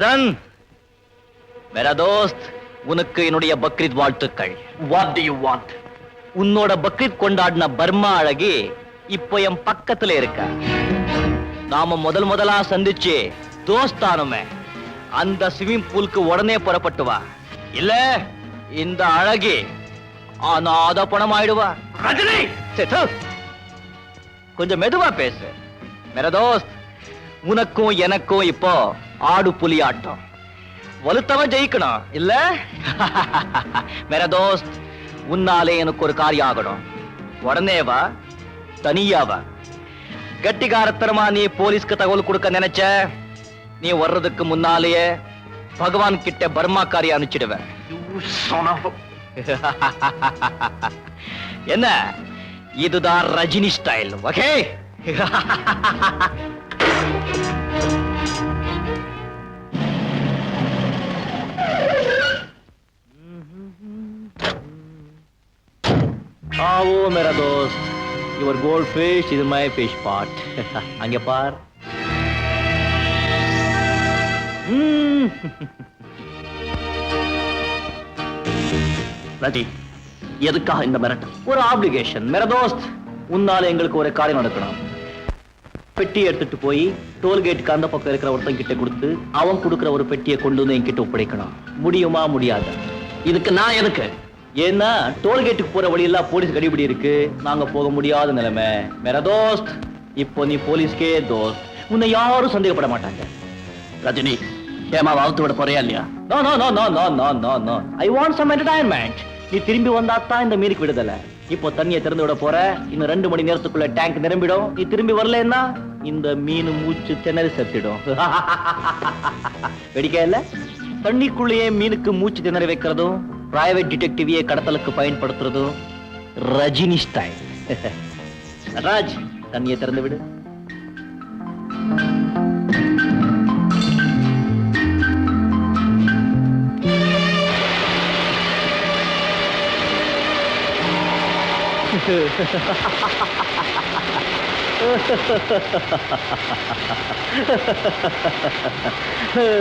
மதன், मेरा दोस्त, உனக்கு என்னுடைய பக்ரீத் வாழ்த்துக்கள். What do you want? உன்னோட பக்ரீத் கொண்டாடின பர்மா அழகி இப்போ என் பக்கத்துல இருக்க. நாம முதலா சந்திச்சு தோஸ்தானுமே, அந்த ஸ்விமிங் பூலுக்கு உடனே புறப்பட்டு வா. இல்ல இந்த அழகி அநாத பணம் ஆயிடுவா. ரஜினி, கொஞ்சம் மெதுவா பேசு. मेरा दोस्त, உனக்கும் எனக்கும் இப்போ ஆடு புலி ஆட்டம். வலுத்தவன் ஜெயிக்கணும் இல்ல? मेरा दोस्त, உன்னாலே எனக்கு ஒரு காரியம் ஆகணும். உடனே வா, தனியா வா. கட்டிகாரத்தனமா நீ போலீஸ்க்கு தகவல் கொடுக்க நினைச்ச, நீ வர்றதுக்கு முன்னாலேயே பகவான் கிட்ட பர்மாக்காரி அனுப்பிச்சிடுவேன். என்ன, இதுதான் ரஜினி ஸ்டைல். ஓகே? आओ मेरा दोस्त, your goldfish is my fish pot. அங்க பார். ரஜி, எதுக்காக இந்த மிரட்டல்? ஒரு ஆப்ளிகேஷன் मेरा दोस्त. உன்னால எங்களுக்கு ஒரு காரியம் நடக்கணும். பெட்டி எடுத்துட்டு போய் டோல்கேட்டுக்கு அந்த பக்கம் இருக்கிற ஒருத்தன் கிட்ட கொடுத்து அவன் கொடுக்கிற ஒரு பெட்டியை கொண்டு வந்து என்கிட்ட ஒப்படைக்கணும். முடியுமா முடியாத? இதுக்கு நான் எதுக்கு? ஏன்னா டோல்கேட்டுக்கு போற வழியெல்லாம் போலீஸ் கடிபிடி இருக்கு. நாங்க போக முடியாத நிலைமை. मेरा दोस्त, இப்போ நீ போலீஸ்கே தோஸ்த். உன்னை யாரும் சந்தேகப்பட மாட்டாங்க. ரஜினி, ஏமாவை அவுத்து விட போறியா இல்லையா? No no no no no no no no. I want some entertainment. நீ திரும்பி வந்தாத்தான் இந்த மீனுக்கு விடுதலை. இப்போ தண்ணியை திறந்து விட போற. இன்னும் 2 மணி நேரத்துக்குள்ள டேங்க் நிரம்பிடும். நீ திரும்பி வரலன்னா இந்த மீன் மூச்சு திணறி செத்துடும். வெடிக்க இல்ல? தண்ணிக்குள்ளேயே மீனுக்கு மூச்சு திணறி வைக்கிறதும் பிரைவேட் டிடெக்டிவியை கடத்தலுக்கு பயன்படுத்துறதும் ரஜினி ஸ்டைல். ராஜ், தண்ணியை திறந்து விடு.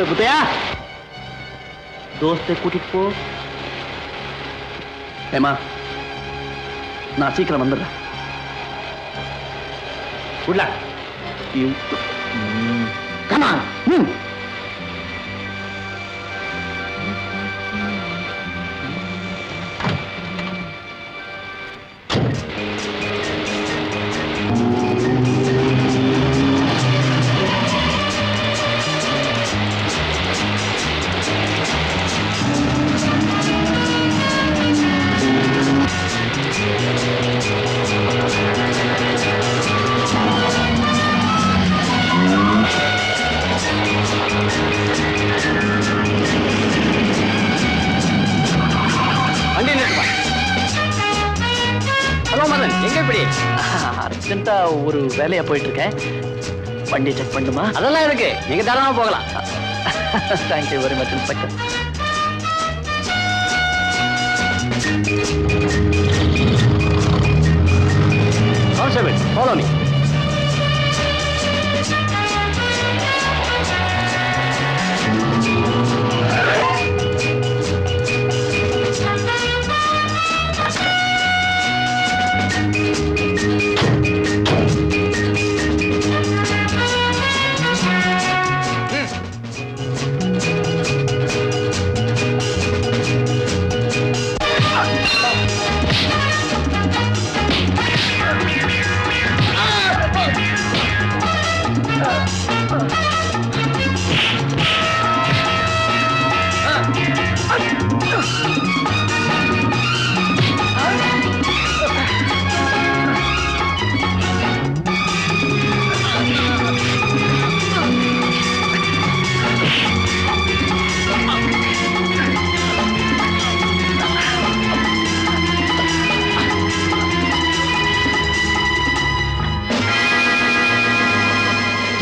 புத்தையா, தோஸ்தை கூட்டிட்டு போ. ஏமா, நான் சீக்கிரம் வந்துடுறேன். உள்ள. Come on. ஹலோ மதன், எங்க இப்படி? அர்ஜென்ட்டா ஒரு வேலையா போயிட்டு இருக்கேன். வண்டியை செக் பண்ணுமா? அதெல்லாம் இருக்கு, நீங்க தாராளமா போகலாம். Thank you very much inspector. Constable, follow me.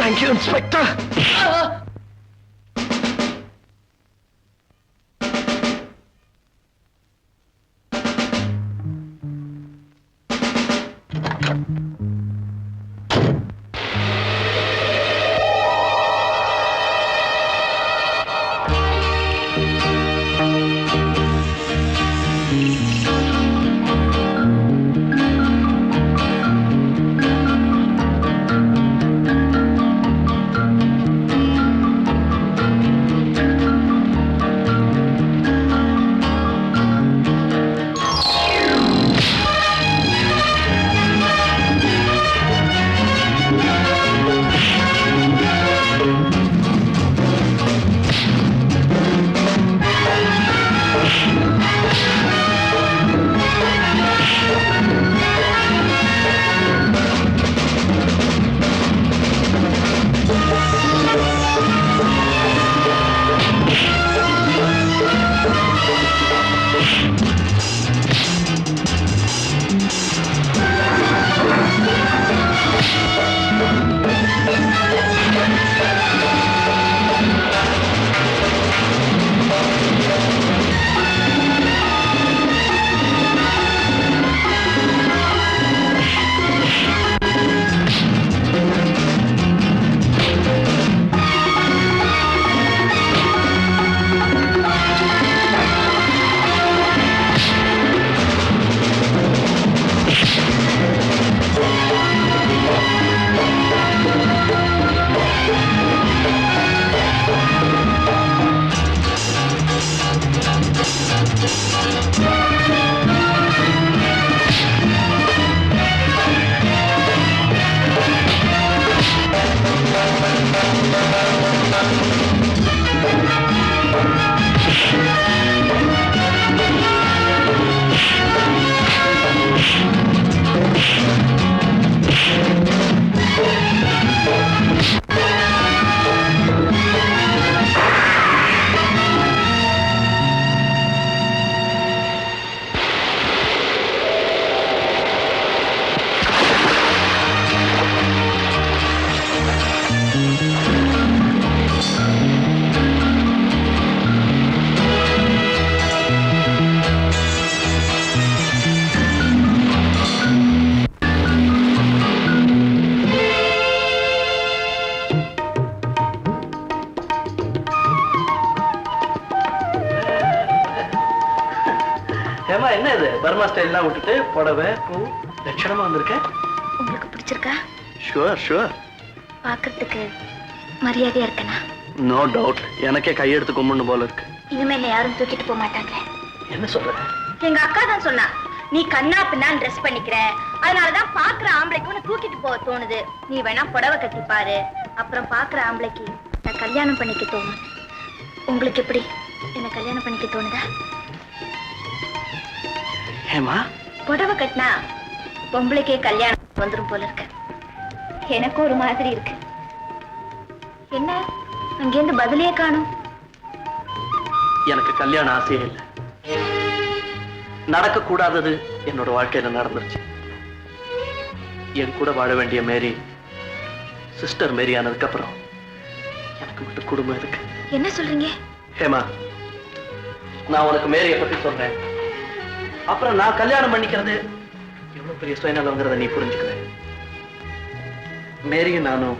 Thank you, Inspector. ஏமா என்ன இது பர்மா ஸ்டைல்லாம் விட்டுட்டு புடவை பூ லட்சணமா வந்திருக்கேன். உங்களுக்கு பிடிச்சிருக்கா? Sure sure. பாக்குறதுக்கு மரியாதையா இருக்கனா? No doubt. எனக்கே கையெடுத்து கும்பிடணும் போல இருக்கு. இனிமேல யாரும் தூக்கிட்டு போக மாட்டாங்களே. என்ன சொல்ற? எங்க அக்கா தான் சொன்னா, நீ கண்ணா பின்னான்னு ட்ரெஸ் பண்ணிக்கிற, அதனாலதான் பாக்குற ஆம்பளைக்கு உன்னை தூக்கிட்டு போக தோணுது. நீ வேணா புடவை கட்டி பாரு, அப்புறம் பாக்குற ஆம்பளைக்கு நான் கல்யாணம் பண்ணிக்க தோணும். உங்களுக்கு எப்படி என்ன கல்யாணம் பண்ணிக்க தோணுதா? ஏமா புடவை கட்டினா பொம்பளைக்கே கல்யாணம் வந்துரும் போல இருக்கு. எனக்கு ஒரு மாதிரி இருக்கு. என்ன அங்கேருந்து பதிலே காணும்? எனக்கு கல்யாண ஆசையே இல்லை. நடக்க கூடாதது என்னோட வாழ்க்கையில நடந்துருச்சு. என் கூட வாழ வேண்டிய மேரி சிஸ்டர் மேரி ஆனதுக்கு அப்புறம் எனக்கு மட்டும் குடும்பம் இருக்கு. என்ன சொல்றீங்க? ஹேமா, நான் உனக்கு மேரிய பத்தி சொல்றேன். அப்புறம் நான் கல்யாணம் பண்ணிக்கிறது எவ்வளவு பெரிய சுயநலங்கிறத நீ புரிஞ்சுக்கிறேன். மேரியும் நானும்